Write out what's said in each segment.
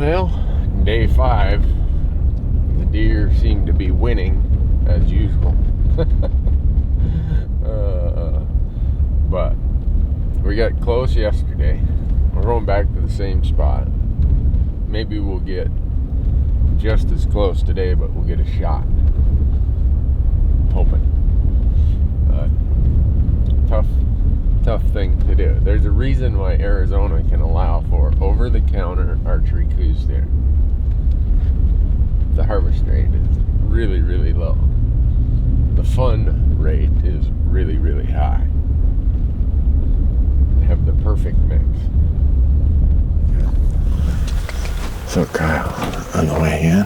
Well, day 5, the deer seem to be winning as usual. But we got close yesterday. We're going back to the same spot. Maybe we'll get just as close today, but we'll get a shot. Hoping. Tough thing to do. There's a reason why Arizona can allow for over-the-counter archery coues there. The harvest rate is really, really low. The fun rate is really, really high. They have the perfect mix. So Kyle, on the way in,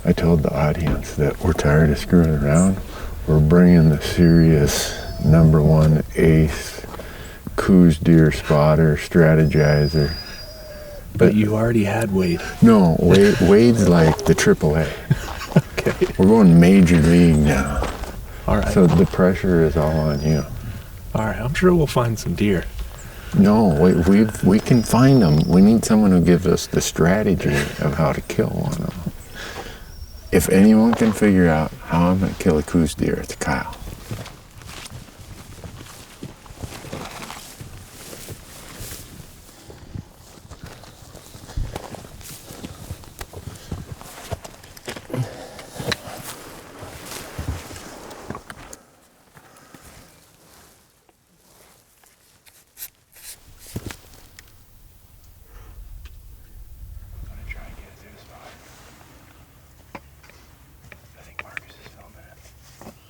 I told the audience that we're tired of screwing around. We're bringing the serious #1 ace Coues deer spotter strategizer. But you already had Wade. No, Wade's like the AAA. Okay. We're going major league now. All right. So the pressure is all on you. All right. I'm sure we'll find some deer. No, we can find them. We need someone who gives us the strategy of how to kill one of them. If anyone can figure out how I'm going to kill a Coues deer, it's Kyle.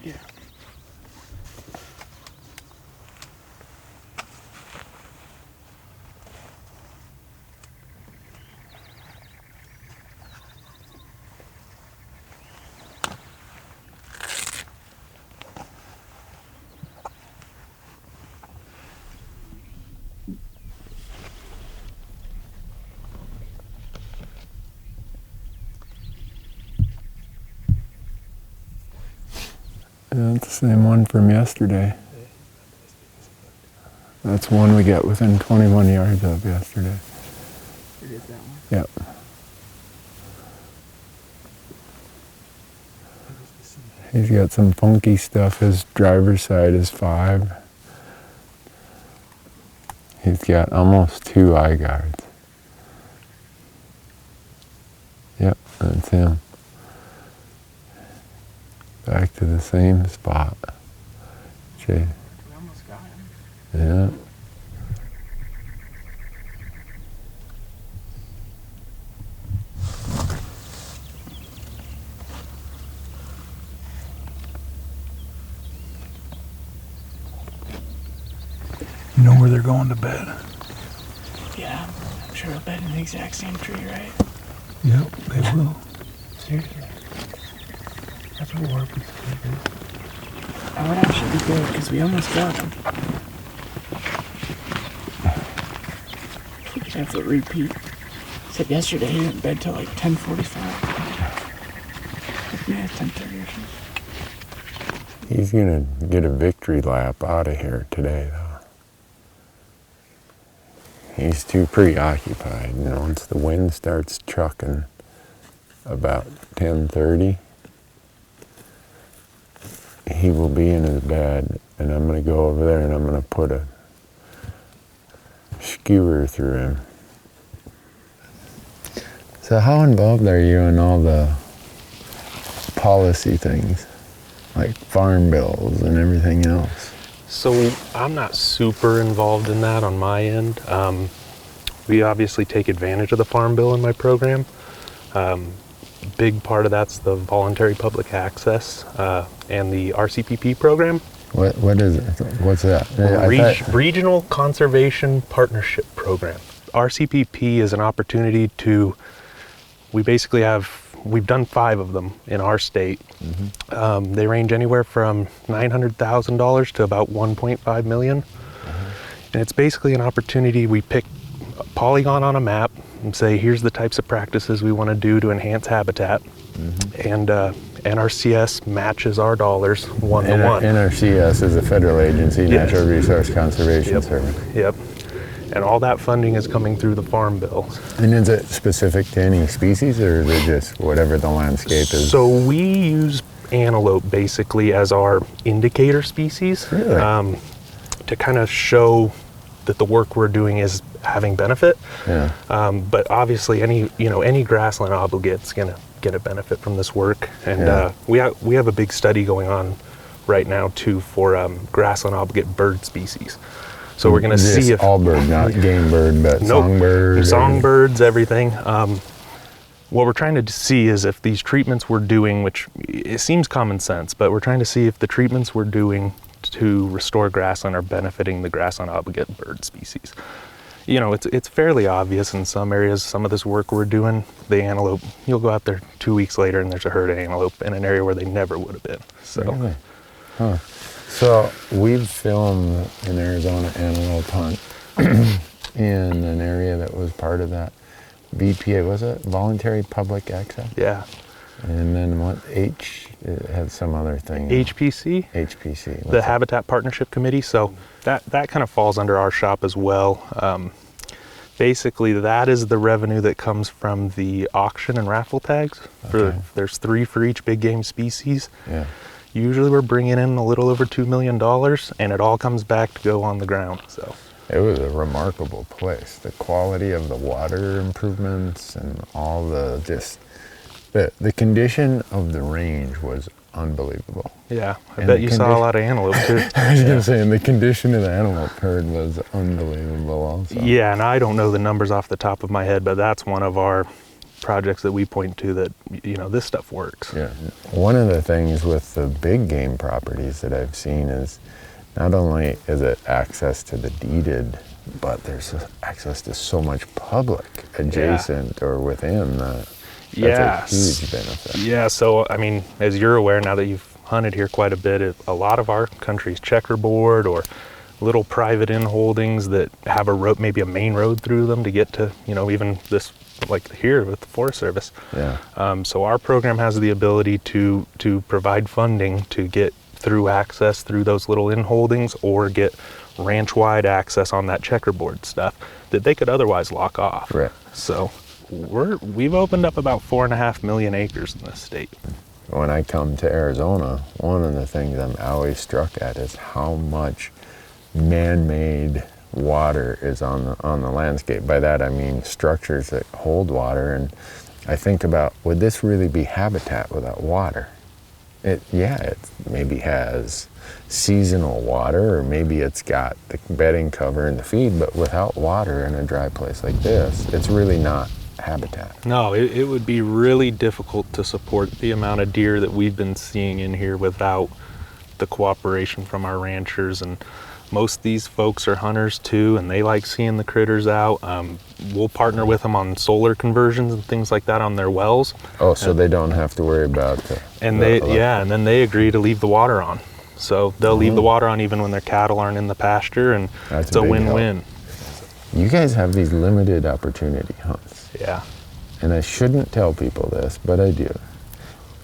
Yeah. That's the same one from yesterday. That's one we got within 21 yards of yesterday. It is that one? Yep. He's got some funky stuff. His driver's side is 5. He's got almost 2 eye guards. Yep, that's him. Back to the same spot. Jay. We almost got him. Yeah. You know where they're going to bed? Yeah, I'm sure they'll bed in the exact same tree, right? Yep, they will. Seriously. That's what we're sleeping. That would actually be good, because we almost got him. We could have the repeat. Except yesterday he went to bed till like 10:45. Yeah, 10:30 or something. He's gonna get a victory lap out of here today, though. He's too preoccupied. You know, once the wind starts trucking about 10:30, he will be in his bed, and I'm gonna go over there and I'm gonna put a skewer through him. So how involved are you in all the policy things, like farm bills and everything else? So I'm not super involved in that on my end. We obviously take advantage of the farm bill in my program. Big part of that's the voluntary public access and the RCPP program. What is it? What's that? Regional Conservation Partnership Program. RCPP is an opportunity to, we've done 5 of them in our state. Mm-hmm. They range anywhere from $900,000 to about $1.5 million. Mm-hmm. And it's basically an opportunity, we pick a polygon on a map and say, here's the types of practices we want to do to enhance habitat. Mm-hmm. And NRCS matches our dollars 1-to-1. NRCS is a federal agency, Yes. Natural Resource Conservation Yep. Service. Yep. And all that funding is coming through the Farm Bill. And is it specific to any species, or is it just whatever the landscape is? So we use antelope basically as our indicator species, Really? to kind of show that the work we're doing is having benefit. Yeah. But obviously any grassland obligate's gonna get a benefit from this work. And Yeah. we have a big study going on right now too for grassland obligate bird species. So we're gonna Just see if all bird, not game bird, but Nope. songbird. Songbirds, everything. What we're trying to see is if these treatments we're doing, which it seems common sense, but we're trying to see if the treatments we're doing to restore grassland are benefiting the grassland obligate bird species. It's fairly obvious in some areas. Some of this work we're doing, the antelope, you'll go out there 2 weeks later and there's a herd of antelope in an area where they never would have been. So. Really? Huh. So we've filmed an Arizona antelope hunt in an area that was part of that VPA, was it? Voluntary Public Access? Yeah. And then what, it had some other thing. HPC? HPC. The what's that? Habitat Partnership Committee. So that kind of falls under our shop as well. Basically, that is the revenue that comes from the auction and raffle tags. Okay. There's 3 for each big game species. Yeah. Usually we're bringing in a little over $2 million, and it all comes back to go on the ground. So It was a remarkable place. The quality of the water improvements and all the condition of the range was unbelievable. yeah, I And bet the you saw a condition- lot of antelope too. I was gonna say, and the condition of the antelope herd was unbelievable also. Yeah, and I don't know the numbers off the top of my head, but that's one of our projects that we point to that, this stuff works. Yeah. One of the things with the big game properties that I've seen is not only is it access to the deeded, but there's access to so much public adjacent or within that. That's a huge benefit. Yeah, so I mean, as you're aware now that you've hunted here quite a bit, a lot of our country's checkerboard or little private in holdings that have a road, maybe a main road through them to get to, even this, like here with the Forest Service. Yeah. So our program has the ability to provide funding to get through access through those little in holdings or get ranch-wide access on that checkerboard stuff that they could otherwise lock off. Right. So we've opened up about 4.5 million acres in this state. When I come to Arizona, one of the things I'm always struck at is how much man-made water is on the landscape. By that I mean structures that hold water, and I think about, would this really be habitat without water? It maybe has seasonal water, or maybe it's got the bedding cover and the feed, but without water in a dry place like this, it's really not habitat. No, it would be really difficult to support the amount of deer that we've been seeing in here without the cooperation from our ranchers. And most of these folks are hunters too, and they like seeing the critters out. We'll partner with them on solar conversions and things like that on their wells. Oh, so they don't have to worry about And then they agree to leave the water on. So they'll leave the water on even when their cattle aren't in the pasture, and That's it's a a big win-win. You guys have these limited opportunity hunts. Yeah. And I shouldn't tell people this, but I do.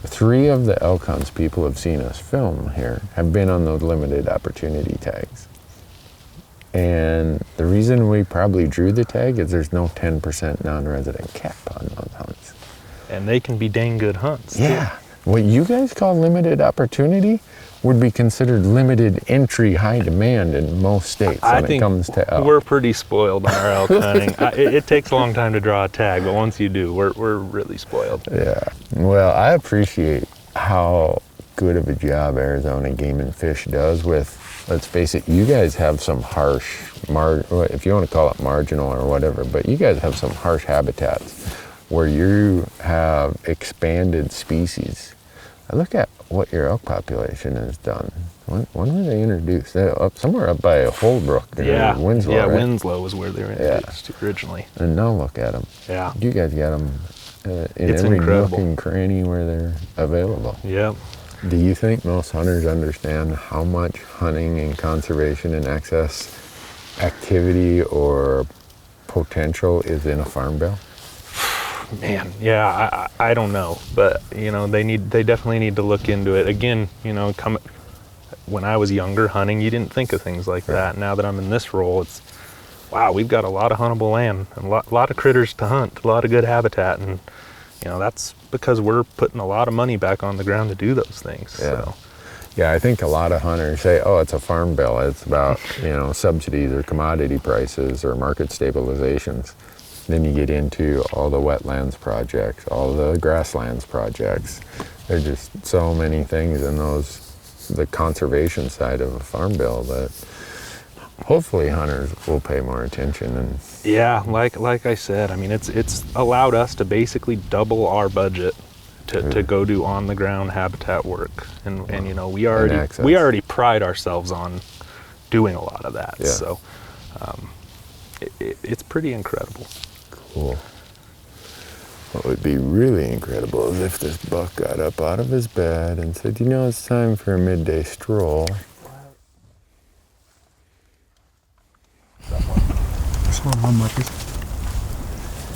3 of the elk hunts people have seen us film here have been on those limited opportunity tags. And the reason we probably drew the tag is there's no 10% non-resident cap on those hunts. And they can be dang good hunts. Yeah. What you guys call limited opportunity would be considered limited entry, high demand in most states I when think it comes to elk. we're pretty spoiled on our elk hunting. It takes a long time to draw a tag, but once you do, we're really spoiled. Yeah. Well, I appreciate how good of a job Arizona Game and Fish does with, let's face it, you guys have some harsh, if you want to call it marginal or whatever, but you guys have some harsh habitats where you have expanded species. I look at what your elk population has done. When were they introduced? They're somewhere up by Holbrook or Winslow, Yeah, right? Winslow was where they were introduced originally. And now look at them. Yeah. You guys got them in It's every incredible. nook and cranny where they're available. Yep. Do you think most hunters understand how much hunting and conservation and access activity or potential is in a farm bill? Man, yeah, I don't know, but they definitely need to look into it. Again, when I was younger hunting, you didn't think of things like that. Now that I'm in this role, wow, we've got a lot of huntable land and a lot of critters to hunt, a lot of good habitat, and that's because we're putting a lot of money back on the ground to do those things. Yeah. So. Yeah, I think a lot of hunters say, oh, it's a farm bill. It's about, subsidies or commodity prices or market stabilizations. Then you get into all the wetlands projects, all the grasslands projects. There are just so many things in the conservation side of a farm bill that hopefully hunters will pay more attention. And yeah, like I said, I mean, it's allowed us to basically double our budget to go do on the ground habitat work, and we already pride ourselves on doing a lot of that. Yeah. So it's pretty incredible. Cool. What would be really incredible is if this buck got up out of his bed and said, it's time for a midday stroll.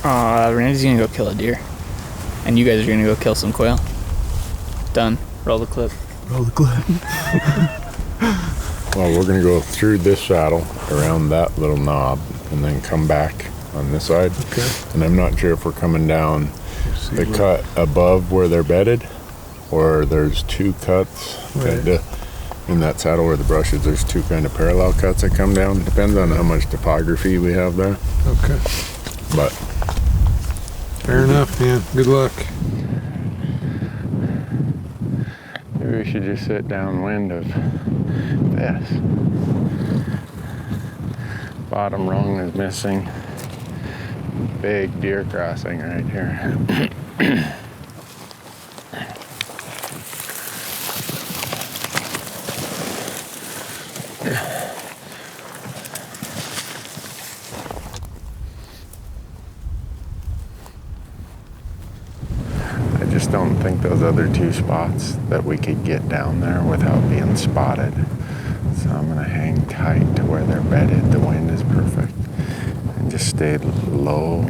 Randy's gonna go kill a deer. And you guys are gonna go kill some quail. Done. Roll the clip. Roll the clip. Well, we're gonna go through this saddle, around that little knob, and then come back on this side. Okay. And I'm not sure if we're coming down the cut above where they're bedded, or there's two cuts. Right. In that saddle where the brush is, there's two kind of parallel cuts that come down. Depends on how much topography we have there. Okay. But Fair enough, man. Good luck. maybe we should just sit downwind of this. Bottom rung is missing. Big deer crossing right here. I just don't think those other two spots that we could get down there without being spotted. So I'm gonna hang tight to where they're bedded. The wind is perfect. And just stay low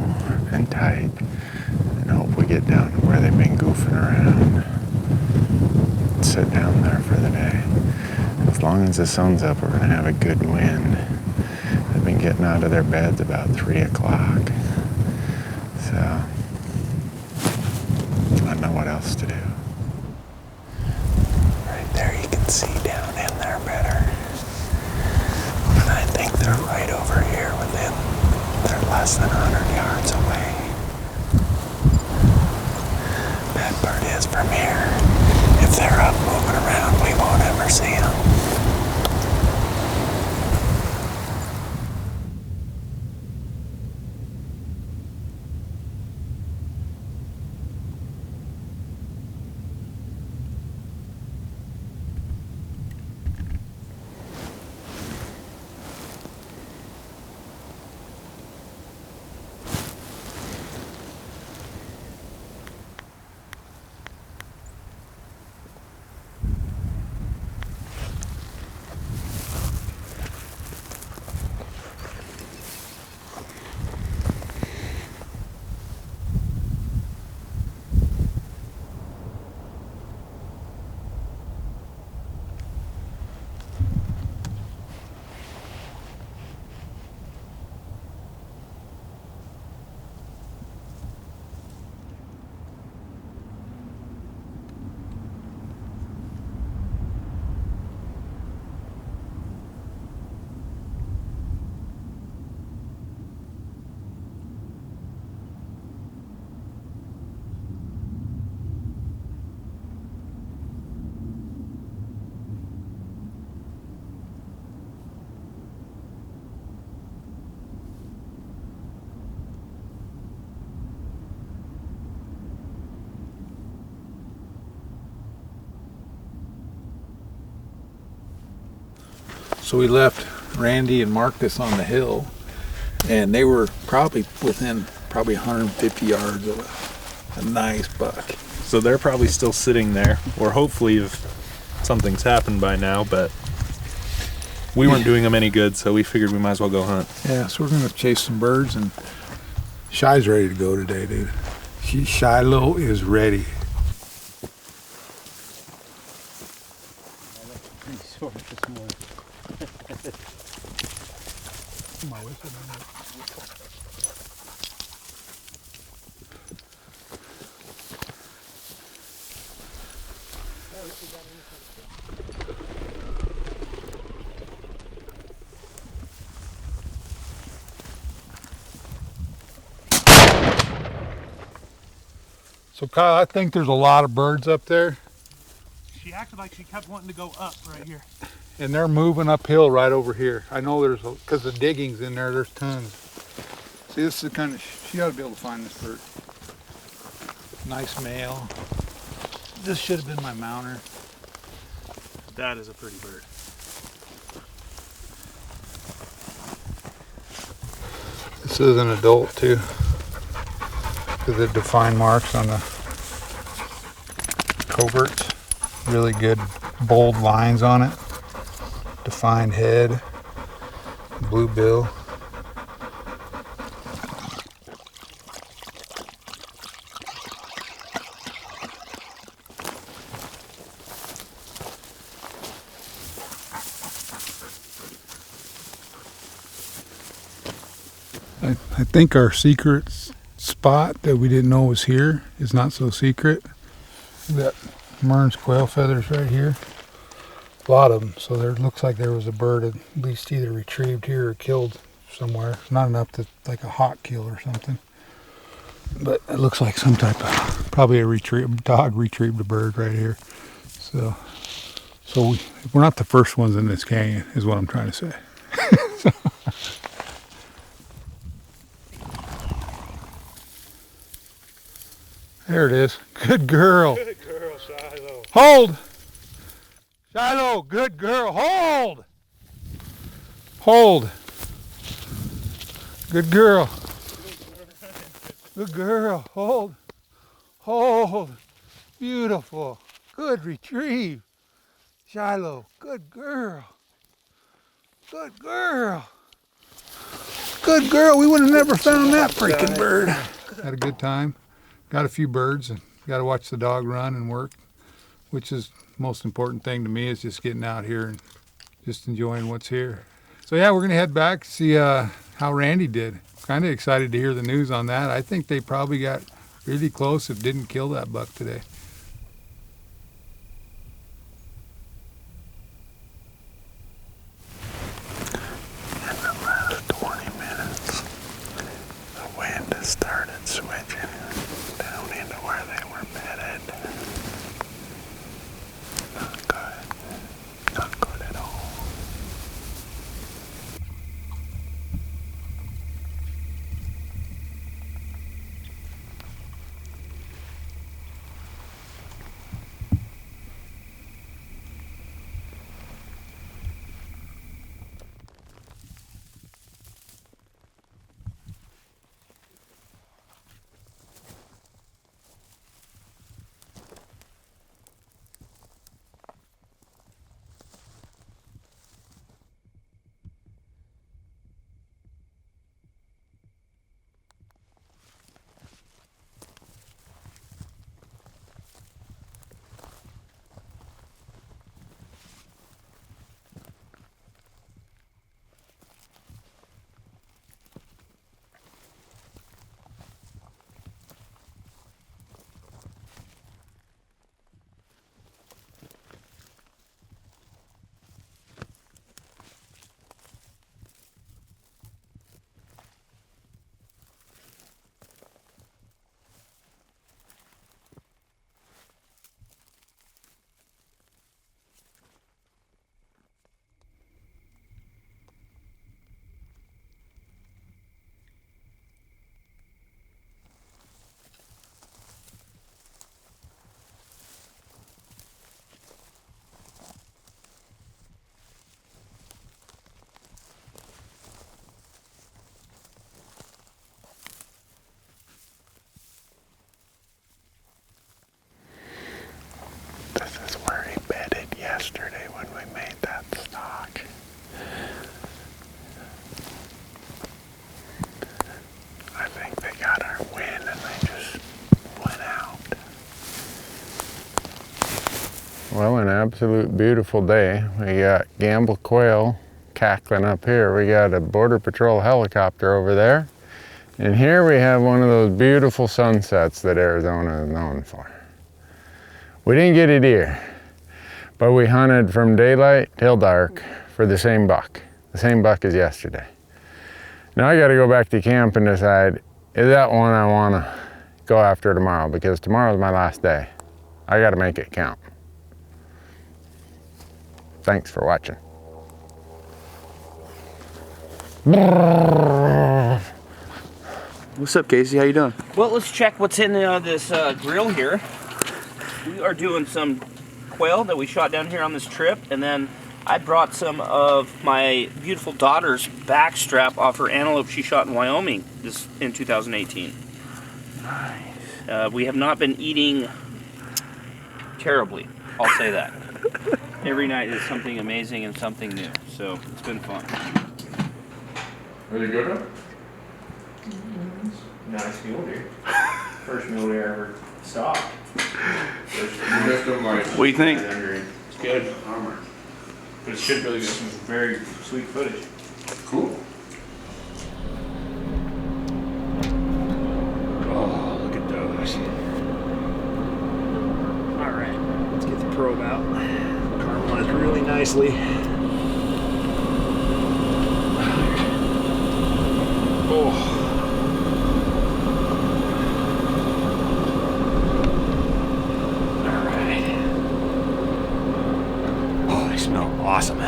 and tight and hope we get down to where they've been goofing around. Sit down there for the day. As long as the sun's up, we're gonna have a good wind. They've been getting out of their beds about 3 o'clock. So I don't know what else to do. Right there you can see down in there better. And I think they're right over here within, they're less than 100 yards away. Bad part is from here, if they're up moving around, we won't ever see them. So we left Randy and Marcus on the hill, and they were probably within 150 yards of a nice buck. So they're probably still sitting there, or hopefully if something's happened by now, but we weren't doing them any good, so we figured we might as well go hunt. Yeah, so we're gonna chase some birds, and Shy's ready to go today, dude. Shiloh is ready. My way. So Kyle, I think there's a lot of birds up there. She acted like she kept wanting to go up right here. And they're moving uphill right over here. I know there's, because the digging's in there, there's tons. See, this is the kind of, she ought to be able to find this bird. Nice male. This should have been my mounter. That is a pretty bird. This is an adult too. Because the defined marks on the coverts. Really good bold lines on it. Defined head. Blue bill. I think our secret spot that we didn't know was here is not so secret. We've got Mern's quail feathers right here. A lot of them. So there looks like there was a bird at least either retrieved here or killed somewhere. Not enough to like a hawk kill or something. But it looks like some type of, probably a dog retrieved a bird right here. So we're not the first ones in this canyon is what I'm trying to say. There it is. Good girl. Good girl, Shiloh. Hold. Shiloh, good girl. Hold. Hold. Good girl. Good girl. Hold. Hold. Beautiful. Good retrieve. Shiloh, good girl. Good girl. Good girl. We would have never found that freaking bird. Had a good time. Got a few birds and got to watch the dog run and work, which is the most important thing to me is just getting out here and just enjoying what's here. So yeah, we're going to head back, see how Randy did. Kind of excited to hear the news on that. I think they probably got really close if didn't kill that buck today. In the last 20 minutes, the wind has started switching down into where they were bedded. Not good. Not good at all. This is where he bedded yesterday when we made that stalk. I think they got our wind and they just went out. Well, an absolute beautiful day. We got gamble quail cackling up here. We got a Border Patrol helicopter over there. And here we have one of those beautiful sunsets that Arizona is known for. We didn't get a deer, but we hunted from daylight till dark for the same buck as yesterday. Now I gotta go back to camp and decide, is that one I wanna go after tomorrow? Because tomorrow's my last day. I gotta make it count. Thanks for watching. What's up, Casey? How you doing? Well, let's check what's in this grill here. We are doing some quail that we shot down here on this trip, and then I brought some of my beautiful daughter's backstrap off her antelope she shot in Wyoming in 2018. Nice. We have not been eating terribly, I'll say that. Every night is something amazing and something new, so it's been fun. Are you good? Nice mule deer. First mule deer I ever stalked. What do you think? It's good. Armor. But it should really be some very sweet footage. Cool. Oh, look at those. All right, let's get the probe out. Caramelized really nicely. Oh. Awesome. Oh,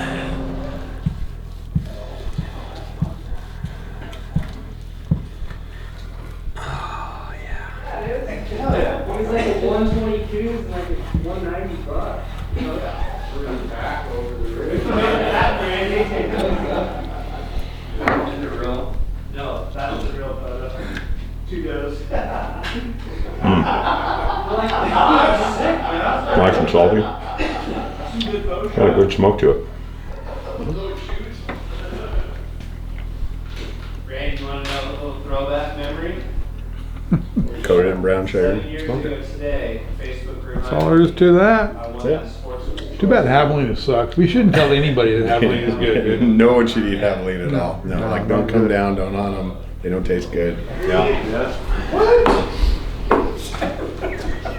yeah. Hell yeah. It was like a 122 and like a 190 bucks. Back over the rig. Is it real? No, that was a real photo. 2 goes. Nice and salty. Got a good smoke to it. Randy, you want to know a little throwback memory? Coated in brown sugar. 7 years ago today, Facebook group. That's all there is to that. I won Yeah. that sports. Too bad javelina sucks. We shouldn't tell anybody that javelina is good. No one should eat javelina at all. No, like don't come down, don't hunt them. They don't taste good. Yeah.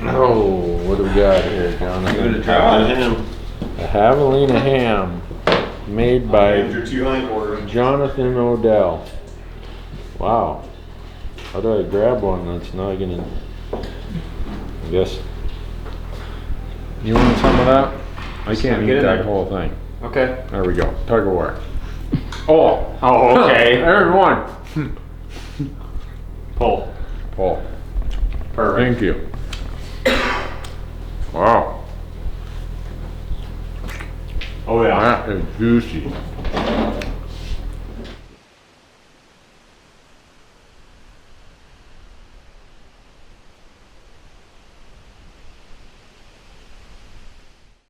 Oh, what do we got here, Jonathan? A javelina ham made by Your 2 hindquarters. Jonathan Odell. Wow. How do I grab one that's not gonna... I guess. You want some of that? I can't eat that whole thing. Okay. There we go. Tug of war. Oh, okay. There's one. Pull. Paul. Thank you. Wow. Oh yeah. That is juicy.